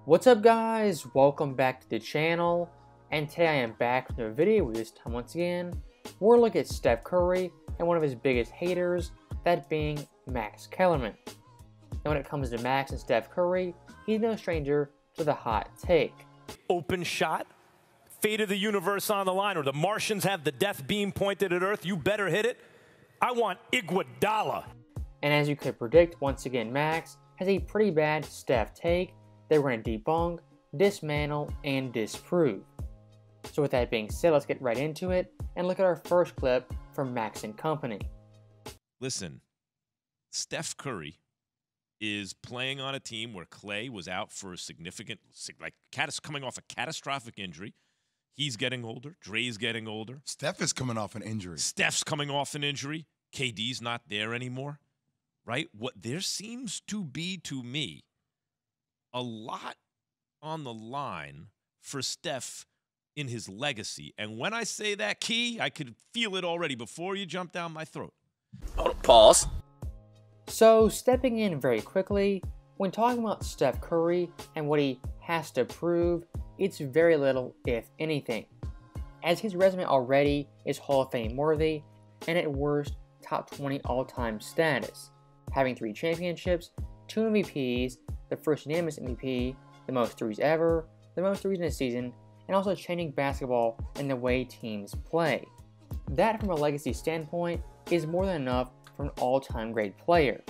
What's up guys, welcome back to the channel, and today I am back with a video where this time once again, we're looking at Steph Curry and one of his biggest haters, that being Max Kellerman. And when it comes to Max and Steph Curry, he's no stranger to the hot take. Open shot, fate of the universe on the line, or the Martians have the death beam pointed at Earth, you better hit it. I want Iguodala. And as you could predict, once again Max has a pretty bad Steph take that we're going to debunk, dismantle, and disprove. So with that being said, let's get right into it and look at our first clip from Max and Company. Listen, Steph Curry is playing on a team where Clay was out for a significant, coming off a catastrophic injury. He's getting older. Dre's getting older. Steph is coming off an injury. Steph's coming off an injury. KD's not there anymore, right? What there seems to be, to me, a lot on the line for Steph in his legacy. And when I say that, Key, I could feel it already before you jump down my throat. Pause. So stepping in very quickly, when talking about Steph Curry and what he has to prove, it's very little, if anything, as his resume already is Hall of Fame worthy and at worst top 20 all-time status, having 3 championships, 2 MVPs, the first unanimous MVP, the most threes ever, the most threes in a season, and also changing basketball and the way teams play. That, from a legacy standpoint, is more than enough for an all-time great player.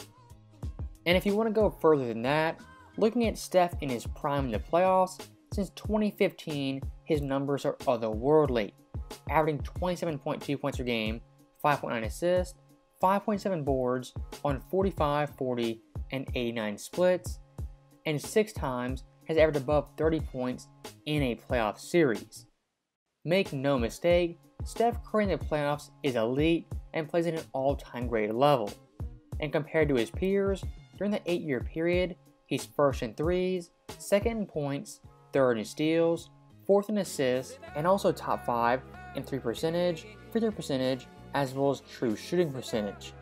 And if you want to go further than that, looking at Steph in his prime in the playoffs, since 2015, his numbers are otherworldly, averaging 27.2 points per game, 5.9 assists, 5.7 boards on 45, 40, and 89 splits, and 6 times has averaged above 30 points in a playoff series. Make no mistake, Steph Curry in the playoffs is elite and plays at an all-time great level. And compared to his peers, during the 8-year period, he's first in threes, second in points, third in steals, fourth in assists, and also top 5 in 3 percentage, free throw percentage, as well as true shooting percentage.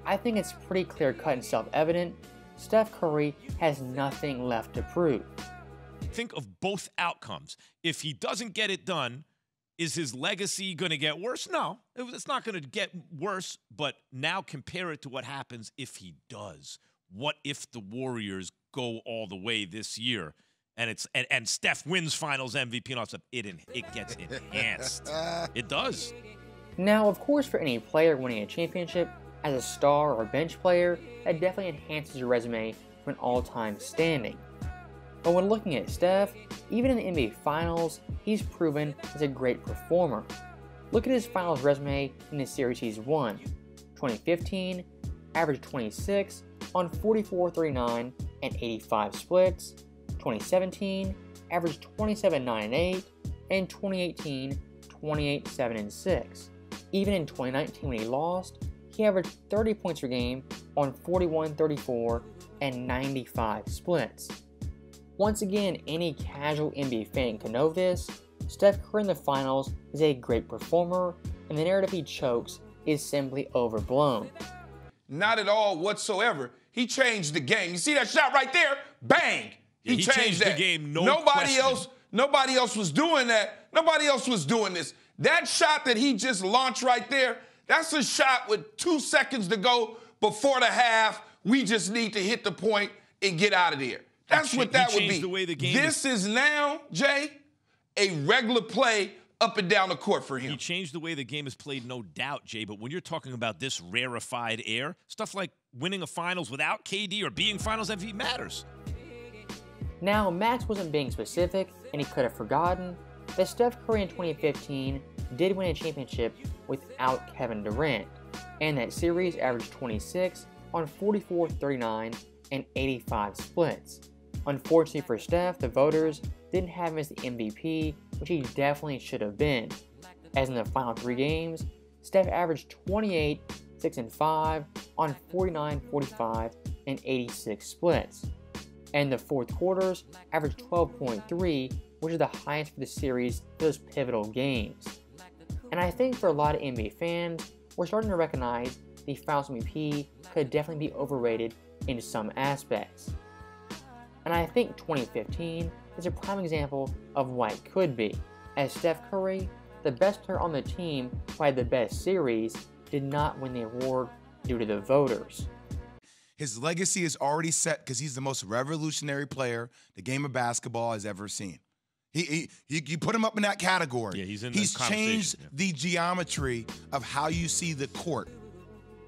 I think it's pretty clear-cut and self-evident, Steph Curry has nothing left to prove. Think of both outcomes. If he doesn't get it done, is his legacy going to get worse? No, it's not going to get worse, but now compare it to what happens if he does. What if the Warriors go all the way this year and Steph wins Finals MVP and all that stuff? It gets enhanced. It does. Now, of course, for any player winning a championship as a star or bench player, that definitely enhances your resume to an all-time standing. But when looking at Steph, even in the NBA Finals, he's proven as a great performer. Look at his Finals resume in the series he's won. 2015, averaged 26 on 44, 39, and 85 splits. 2017, averaged 27, 9, and 8, and 2018, 28, 7, and 6. Even in 2019 when he lost, he averaged 30 points per game on 41, 34, and 95 splits. Once again, any casual NBA fan can know this, Steph Curry in the finals is a great performer, and the narrative he chokes is simply overblown. Not at all whatsoever. He changed the game. You see that shot right there? Bang! Yeah, he changed the game, nobody else was doing that. Nobody else was doing this. That shot that he just launched right there, that's a shot with 2 seconds to go before the half. We just need to hit the point and get out of there. That's what that would be. The way the game this is now, Jay, a regular play up and down the court for him. He changed the way the game is played, no doubt, Jay. But when you're talking about this rarefied air, stuff like winning a finals without KD or being finals MVP matters. Now, Max wasn't being specific, and he could have forgotten that Steph Curry in 2015 did win a championship without Kevin Durant, and that series averaged 26 on 44, 39, and 85 splits. Unfortunately for Steph, the voters didn't have him as the MVP, which he definitely should have been, as in the final 3 games, Steph averaged 28, 6, and 5 on 49, 45, and 86 splits. And the fourth quarters averaged 12.3, which is the highest for the series for those pivotal games. And I think for a lot of NBA fans, we're starting to recognize the Finals MVP could definitely be overrated in some aspects. And I think 2015 is a prime example of what it could be, as Steph Curry, the best player on the team who had the best series, did not win the award due to the voters. His legacy is already set because he's the most revolutionary player the game of basketball has ever seen. You put him up in that category. Yeah, he's changed the geometry of how you see the court.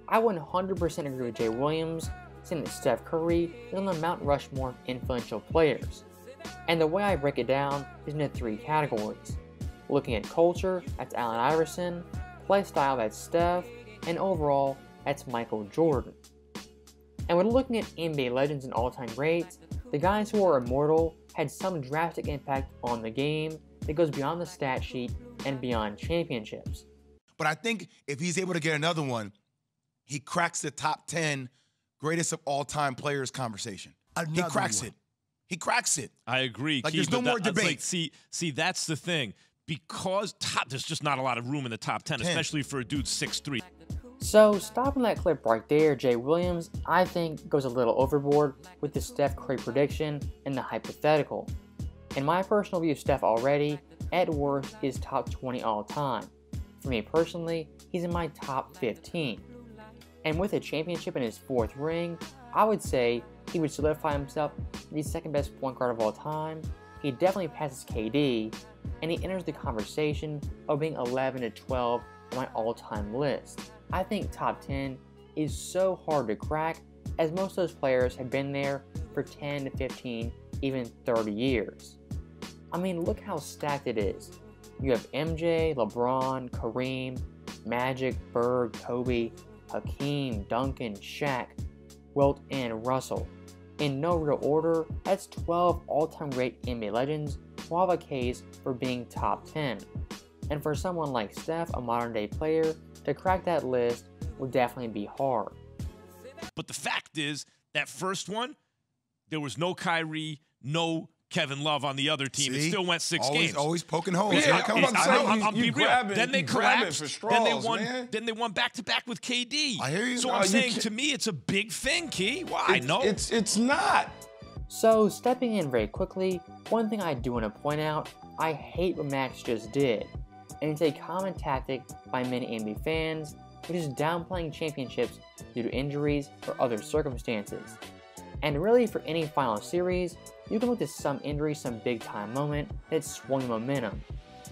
I 100% agree with Jay Williams, saying that Steph Curry is on the Mount Rushmore of influential players. And the way I break it down is into 3 categories. Looking at culture, that's Allen Iverson, play style, that's Steph, and overall, that's Michael Jordan. And when looking at NBA legends and all-time greats, the guys who are immortal had some drastic impact on the game that goes beyond the stat sheet and beyond championships. But I think if he's able to get another one, he cracks the top 10 greatest of all-time players conversation. He cracks it. He cracks it. I agree. Like, there's no more debate. Like, see, that's the thing. Because there's just not a lot of room in the top 10, especially for a dude 6'3". So, stopping that clip right there, Jay Williams, I think, goes a little overboard with the Steph Curry prediction and the hypothetical. In my personal view of Steph already, at worst is top 20 all time. For me personally, he's in my top 15. And with a championship in his 4th ring, I would say he would solidify himself as the 2nd best point guard of all time. He definitely passes KD, and he enters the conversation of being 11 to 12 on my all-time list. I think top 10 is so hard to crack, as most of those players have been there for 10 to 15, even 30 years. I mean, look how stacked it is. You have MJ, LeBron, Kareem, Magic, Bird, Kobe, Hakeem, Duncan, Shaq, Wilt, and Russell. In no real order, that's 12 all-time great NBA legends who have a case for being top 10. And for someone like Steph, a modern-day player, to crack that list will definitely be hard. But the fact is, that first one, there was no Kyrie, no Kevin Love on the other team. It still went 6 games. Always poking holes. Yeah, I'm being real. Then they collapsed. For straws, then they won back-to-back with KD. I hear you. So I'm saying, to me, it's a big thing, Key. Why? No. It's not. So, stepping in very quickly, one thing I do want to point out, I hate what Max just did. And it's a common tactic by many NBA fans, which is downplaying championships due to injuries or other circumstances. And really, for any final series, you can look at some injury, some big-time moment that swung the momentum.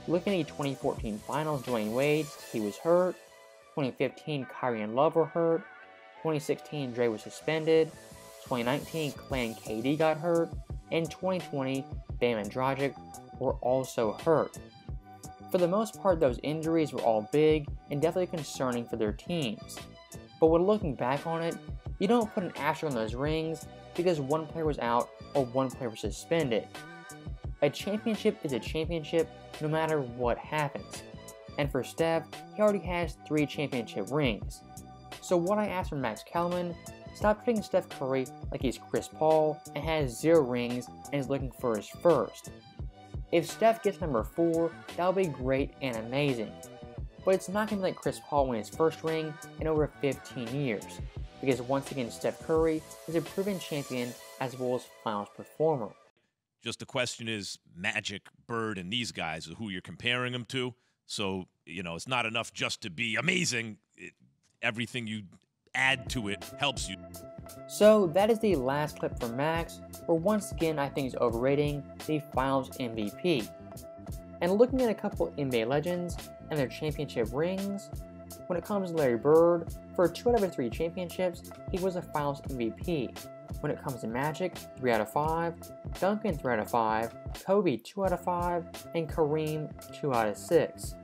Looking at the 2014 Finals, Dwayne Wade, he was hurt. 2015, Kyrie and Love were hurt. 2016, Dre was suspended. 2019, Klay and KD got hurt. And 2020, Bam and Dragic were also hurt. For the most part, those injuries were all big and definitely concerning for their teams. But when looking back on it, you don't put an asterisk on those rings because one player was out or one player was suspended. A championship is a championship no matter what happens. And for Steph, he already has 3 championship rings. So what I ask from Max Kellerman, stop treating Steph Curry like he's Chris Paul and has 0 rings and is looking for his first. If Steph gets number 4, that'll be great and amazing. But it's not going to be like Chris Paul win his first ring in over 15 years. Because once again, Steph Curry is a proven champion as well as finals performer. Just the question is Magic, Bird, and these guys, who you're comparing them to. So, it's not enough just to be amazing. Everything you add to it helps you. So that is the last clip from Max, where once again I think he's overrating the Finals MVP. And looking at a couple NBA legends and their championship rings, when it comes to Larry Bird, for 2 out of 3 championships, he was a Finals MVP. When it comes to Magic, 3 out of 5, Duncan 3 out of 5, Kobe 2 out of 5, and Kareem 2 out of 6.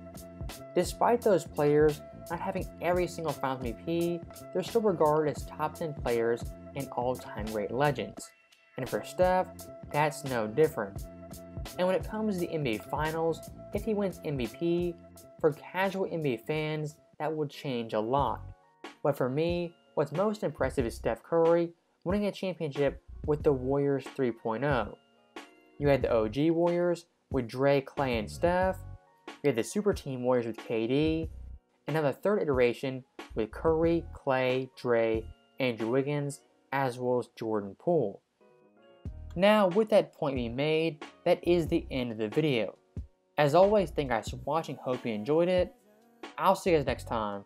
Despite those players not having every single Finals MVP, they're still regarded as top 10 players and all-time great legends. And for Steph, that's no different. And when it comes to the NBA Finals, if he wins MVP, for casual NBA fans, that would change a lot. But for me, what's most impressive is Steph Curry winning a championship with the Warriors 3.0. You had the OG Warriors with Dre, Klay, and Steph. You had the Super Team Warriors with KD. And now the third iteration with Curry, Klay, Dre, Andrew Wiggins, as well as Jordan Poole. Now, with that point being made, that is the end of the video. As always, thank you guys for watching, hope you enjoyed it. I'll see you guys next time.